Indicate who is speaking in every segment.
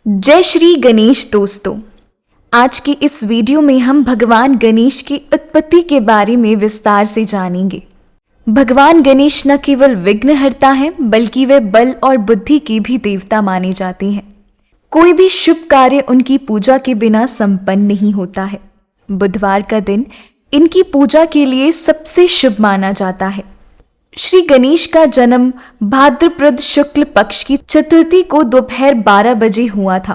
Speaker 1: जय श्री गणेश दोस्तों। आज के इस वीडियो में हम भगवान गणेश की उत्पत्ति के बारे में विस्तार से जानेंगे। भगवान गणेश न केवल विघ्नहर्ता हैं बल्कि वे बल और बुद्धि के भी देवता माने जाते हैं। कोई भी शुभ कार्य उनकी पूजा के बिना संपन्न नहीं होता है। बुधवार का दिन इनकी पूजा के लिए सबसे शुभ माना जाता है। श्री गणेश का जन्म भाद्रपद शुक्ल पक्ष की चतुर्थी को दोपहर 12 बजे हुआ था।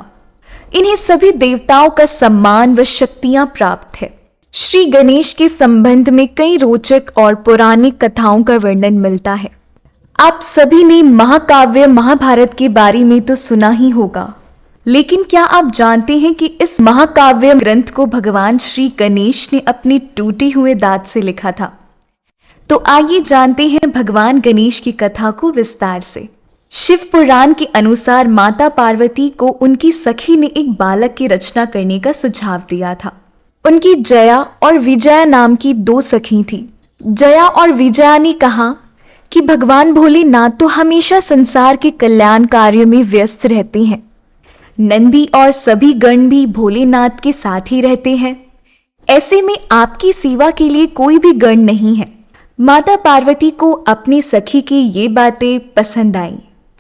Speaker 1: इन्हें सभी देवताओं का सम्मान व शक्तियां प्राप्त है। श्री गणेश के संबंध में कई रोचक और पौराणिक कथाओं का वर्णन मिलता है। आप सभी ने महाकाव्य महाभारत के बारे में तो सुना ही होगा, लेकिन क्या आप जानते हैं कि इस महाकाव्य ग्रंथ को भगवान श्री गणेश ने अपने टूटे हुए दांत से लिखा था? तो आइए जानते हैं भगवान गणेश की कथा को विस्तार से। शिव पुराण के अनुसार माता पार्वती को उनकी सखी ने एक बालक की रचना करने का सुझाव दिया था। उनकी जया और विजया नाम की दो सखी थी। जया और विजया ने कहा कि भगवान भोलेनाथ तो हमेशा संसार के कल्याण कार्य में व्यस्त रहते हैं। नंदी और सभी गण भी भोलेनाथ के साथ ही रहते हैं। ऐसे में आपकी सेवा के लिए कोई भी गण नहीं है। माता पार्वती को अपनी सखी की ये बातें पसंद आईं।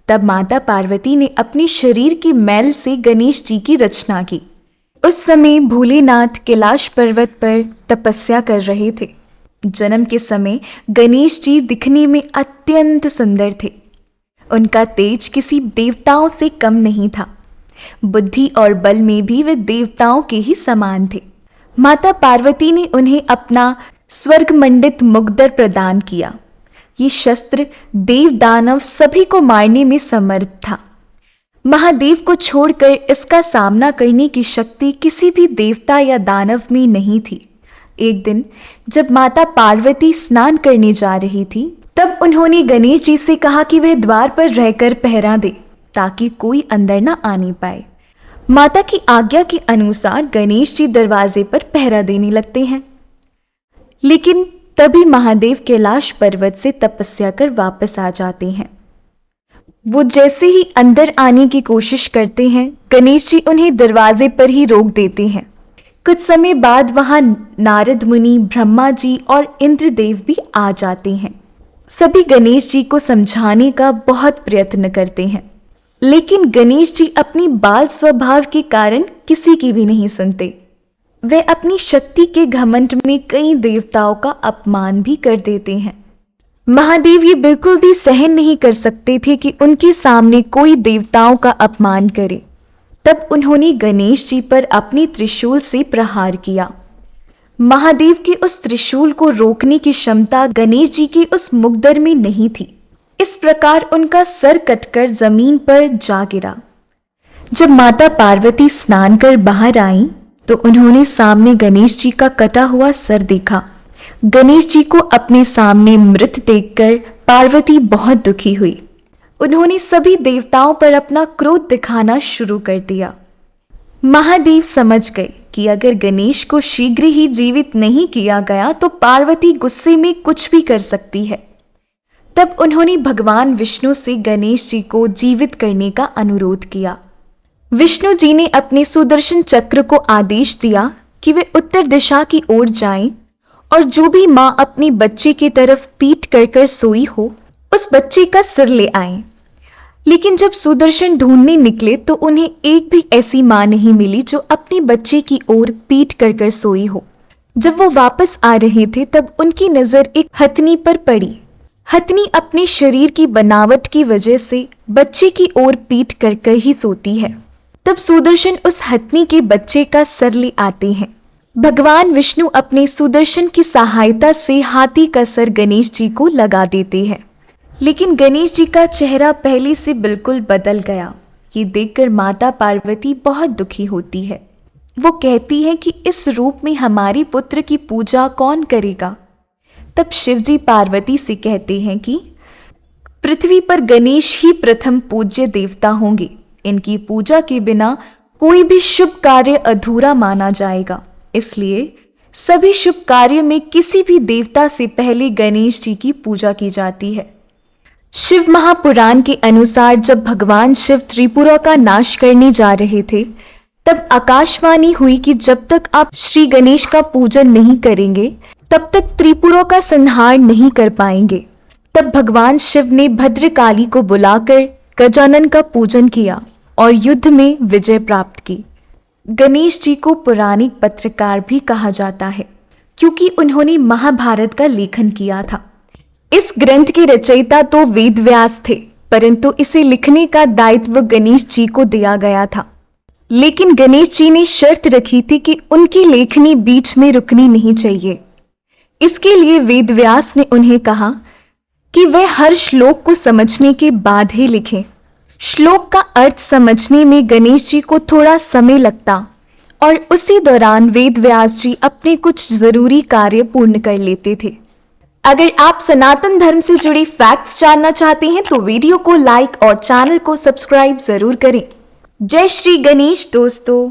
Speaker 1: तब माता पार्वती ने अपने शरीर के मैल से गणेश जी की रचना की। उस समय भोलेनाथ कैलाश पर्वत पर तपस्या कर रहे थे। जन्म के समय गणेश जी दिखने में अत्यंत सुंदर थे। उनका तेज किसी देवताओं से कम नहीं था। बुद्धि और बल में भी वे देवताओं के ही समान थे। माता पार्वती ने उन्हें अपना स्वर्ग मंडित मुग्दर प्रदान किया। ये शस्त्र देव दानव सभी को मारने में समर्थ था। महादेव को छोड़कर इसका सामना करने की शक्ति किसी भी देवता या दानव में नहीं थी। एक दिन जब माता पार्वती स्नान करने जा रही थी, तब उन्होंने गणेश जी से कहा कि वह द्वार पर रहकर पहरा दे ताकि कोई अंदर ना आने पाए। माता की आज्ञा के अनुसार गणेश जी दरवाजे पर पहरा देने लगते हैं। लेकिन तभी महादेव कैलाश पर्वत से तपस्या कर वापस आ जाते हैं। वो जैसे ही अंदर आने की कोशिश करते हैं, गणेश जी उन्हें दरवाजे पर ही रोक देते हैं। कुछ समय बाद वहां नारद मुनि, ब्रह्मा जी और इंद्रदेव भी आ जाते हैं। सभी गणेश जी को समझाने का बहुत प्रयत्न करते हैं, लेकिन गणेश जी अपनी बाल स्वभाव के कारण किसी की भी नहीं सुनते। वे अपनी शक्ति के घमंड में कई देवताओं का अपमान भी कर देते हैं। महादेव ये बिल्कुल भी सहन नहीं कर सकते थे कि उनके सामने कोई देवताओं का अपमान करे। तब उन्होंने गणेश जी पर अपने त्रिशूल से प्रहार किया। महादेव के उस त्रिशूल को रोकने की क्षमता गणेश जी के उस मुग्दर में नहीं थी। इस प्रकार उनका सर कटकर जमीन पर जा गिरा। जब माता पार्वती स्नान कर बाहर आईं, तो उन्होंने सामने गणेश जी का कटा हुआ सर देखा। गणेश जी को अपने सामने मृत देखकर पार्वती बहुत दुखी हुई। उन्होंने सभी देवताओं पर अपना क्रोध दिखाना शुरू कर दिया। महादेव समझ गए कि अगर गणेश को शीघ्र ही जीवित नहीं किया गया तो पार्वती गुस्से में कुछ भी कर सकती है। तब उन्होंने भगवान विष्णु से गणेश जी को जीवित करने का अनुरोध किया। विष्णु जी ने अपने सुदर्शन चक्र को आदेश दिया कि वे उत्तर दिशा की ओर जाएं और जो भी माँ अपने बच्चे की तरफ पीठ कर कर सोई हो, उस बच्चे का सिर ले आएं। लेकिन जब सुदर्शन ढूंढने निकले तो उन्हें एक भी ऐसी माँ नहीं मिली जो अपने बच्चे की ओर पीठ कर कर सोई हो। जब वो वापस आ रहे थे तब उनकी नजर एक हथनी पर पड़ी। हथनी अपने शरीर की बनावट की वजह से बच्चे की ओर पीठ कर कर ही सोती है। तब सुदर्शन उस हथनी के बच्चे का सर ले आते हैं। भगवान विष्णु अपने सुदर्शन की सहायता से हाथी का सर गणेश जी को लगा देते हैं। लेकिन गणेश जी का चेहरा पहले से बिल्कुल बदल गया। ये देखकर माता पार्वती बहुत दुखी होती है। वो कहती है कि इस रूप में हमारे पुत्र की पूजा कौन करेगा। तब शिव जी पार्वती से कहते हैं कि पृथ्वी पर गणेश ही प्रथम पूज्य देवता होंगे। इनकी पूजा के बिना कोई भी शुभ कार्य अधूरा माना जाएगा। इसलिए सभी शुभ कार्य में किसी भी देवता से पहले गणेश जी की पूजा की जाती है। शिव महापुराण के अनुसार जब भगवान शिव त्रिपुरा का नाश करने जा रहे थे, तब आकाशवाणी हुई कि जब तक आप श्री गणेश का पूजन नहीं करेंगे तब तक त्रिपुरा का संहार नहीं कर पाएंगे। तब भगवान शिव ने भद्रकाली को बुलाकर गजानन का पूजन किया और युद्ध में विजय प्राप्त की। गणेश जी को पौराणिक पत्रकार भी कहा जाता है क्योंकि उन्होंने महाभारत का लेखन किया था। इस ग्रंथ के रचयिता तो वेद व्यास थे, परंतु इसे लिखने का दायित्व गणेश जी को दिया गया था। लेकिन गणेश जी ने शर्त रखी थी कि उनकी लेखनी बीच में रुकनी नहीं चाहिए। इसके लिए वेद व्यास ने उन्हें कहा कि वे हर श्लोक को समझने के बाद ही लिखें। श्लोक का अर्थ समझने में गणेश जी को थोड़ा समय लगता और उसी दौरान वेद व्यास जी अपने कुछ जरूरी कार्य पूर्ण कर लेते थे। अगर आप सनातन धर्म से जुड़ी फैक्ट्स जानना चाहते हैं तो वीडियो को लाइक और चैनल को सब्सक्राइब जरूर करें। जय श्री गणेश दोस्तों।